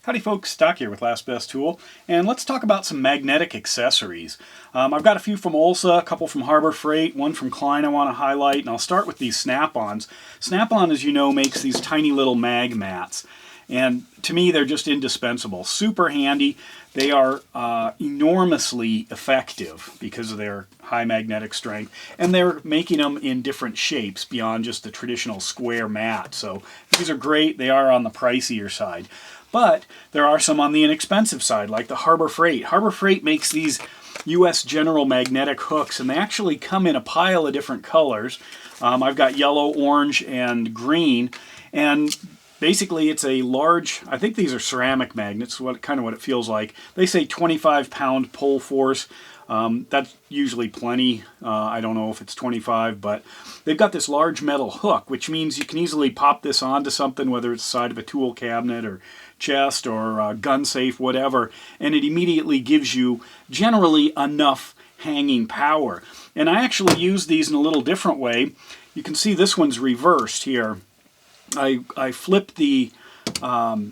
Howdy folks, Stock here with Last Best Tool, and let's talk about some magnetic accessories. I've got a few from Ulsa, a couple from Harbor Freight, one from Klein I want to highlight, and I'll start with these Snap-ons. Snap-on, as you know, makes these tiny little mag mats, and to me they're just indispensable. Super handy. They are enormously effective because of their high magnetic strength, and they're making them in different shapes beyond just the traditional square mat. So these are great. They are on the pricier side. But there are some on the inexpensive side, like the Harbor Freight. Harbor Freight makes these U.S. General magnetic hooks, and they actually come in a pile of different colors. I've got yellow, orange, and green, and basically it's a large, I think these are ceramic magnets, kind of what it feels like. They say 25-pound pull force. That's usually plenty. I don't know if it's 25, but they've got this large metal hook, which means you can easily pop this onto something, whether it's the side of a tool cabinet or chest or gun safe, whatever, and it immediately gives you generally enough hanging power. And I actually use these in a little different way. You can see this one's reversed here. I flipped the hook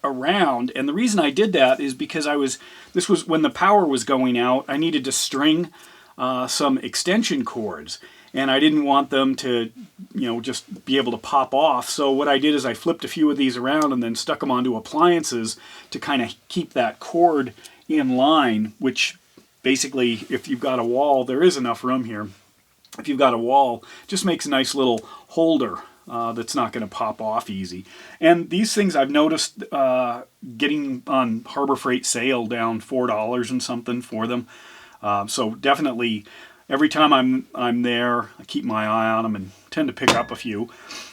around, and the reason I did that is because this was when the power was going out. I needed to string some extension cords, and I didn't want them to, just be able to pop off. So what I did is I flipped a few of these around and then stuck them onto appliances to kind of keep that cord in line, which basically, if you've got a wall, there is enough room here. If you've got a wall, just makes a nice little holder that's not going to pop off easy. And these things I've noticed getting on Harbor Freight sale down $4 and something for them. So definitely, every time I'm there, I keep my eye on them and tend to pick up a few.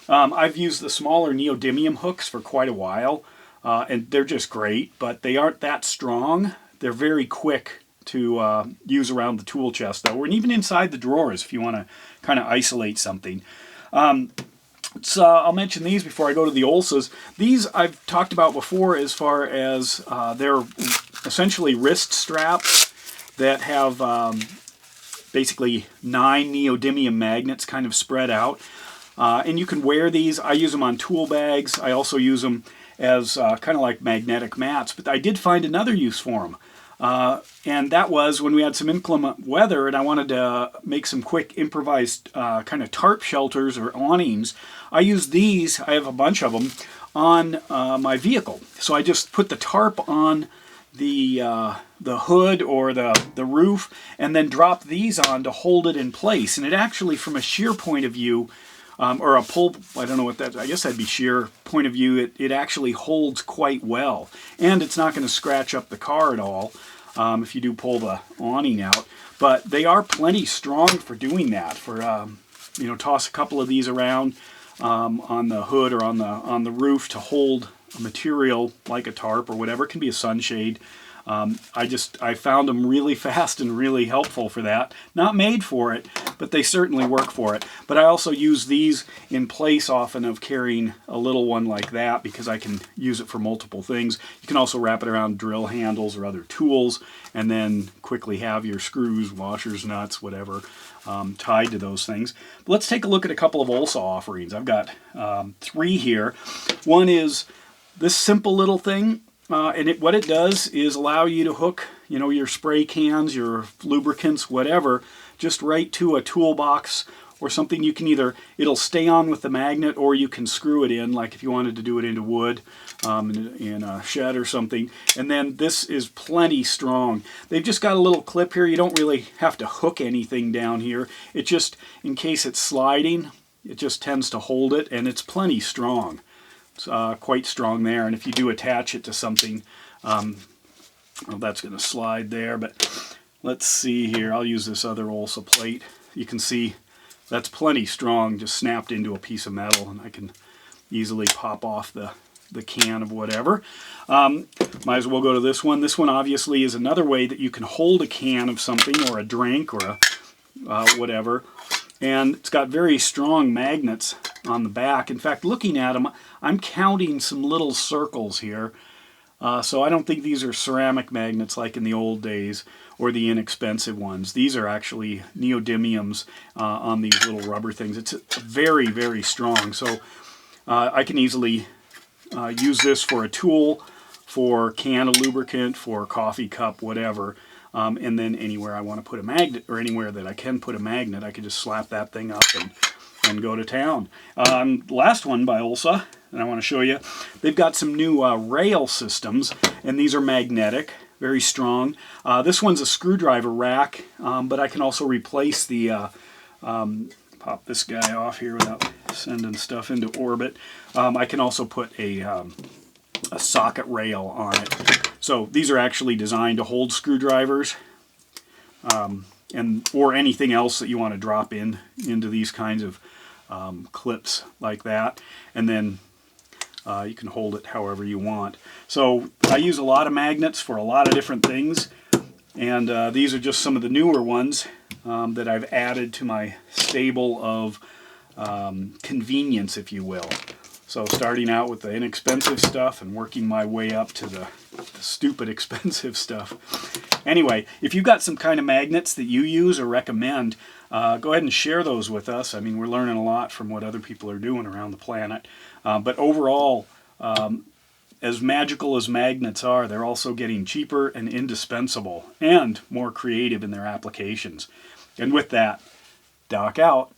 I've used the smaller neodymium hooks for quite a while, and they're just great, but they aren't that strong. They're very quick to use around the tool chest, though, and even inside the drawers if you want to kind of isolate something. So I'll mention these before I go to the Ulsas. These I've talked about before as far as they're essentially wrist straps that have basically 9 neodymium magnets kind of spread out. And you can wear these. I use them on tool bags. I also use them as kind of like magnetic mats. But I did find another use for them. And that was when we had some inclement weather and I wanted to make some quick improvised kind of tarp shelters or awnings. I used these, I have a bunch of them, on my vehicle. So I just put the tarp on the hood or the roof and then drop these on to hold it in place. And it actually, from a shear point of view, or a pull, I don't know what that, I guess that'd be shear point of view, it actually holds quite well. And it's not going to scratch up the car at all if you do pull the awning out. But they are plenty strong for doing that, for, toss a couple of these around on the hood or on the roof to hold a material like a tarp or whatever. It can be a sunshade. I found them really fast and really helpful for that. Not made for it, but they certainly work for it. But I also use these in place often of carrying a little one like that because I can use it for multiple things. You can also wrap it around drill handles or other tools and then quickly have your screws, washers, nuts, whatever, tied to those things. But let's take a look at a couple of Ulsa offerings. I've got 3 here. One is this simple little thing. And what it does is allow you to hook, your spray cans, your lubricants, whatever, just right to a toolbox or something. You can it'll stay on with the magnet, or you can screw it in, like if you wanted to do it into wood in a shed or something. And then this is plenty strong. They've just got a little clip here. You don't really have to hook anything down here. It just, in case it's sliding, it just tends to hold it, and it's plenty strong. Quite strong there, and if you do attach it to something, well, that's going to slide there, but let's see here. I'll use this other Ulsa plate. You can see that's plenty strong, just snapped into a piece of metal, and I can easily pop off the can of whatever. Might as well go to this one. This one obviously is another way that you can hold a can of something or a drink or a whatever. And it's got very strong magnets on the back. In fact, looking at them, I'm counting some little circles here. So I don't think these are ceramic magnets like in the old days or the inexpensive ones. These are actually neodymiums on these little rubber things. It's very, very strong. So I can easily use this for a tool, for can of lubricant, for coffee cup, whatever. And then anywhere I want to put a magnet, or anywhere that I can put a magnet, I can just slap that thing up and go to town. Last one by Ulsa, and I want to show you. They've got some new rail systems, and these are magnetic, very strong. This one's a screwdriver rack, but I can also replace the, pop this guy off here without sending stuff into orbit. I can also put a socket rail on it. So these are actually designed to hold screwdrivers or anything else that you want to drop into these kinds of clips like that, and then you can hold it however you want. So I use a lot of magnets for a lot of different things, and these are just some of the newer ones that I've added to my stable of convenience, if you will. So starting out with the inexpensive stuff and working my way up to the stupid expensive stuff. Anyway, if you've got some kind of magnets that you use or recommend, go ahead and share those with us. I mean, we're learning a lot from what other people are doing around the planet. But overall, as magical as magnets are, they're also getting cheaper and indispensable and more creative in their applications. And with that, Doc out.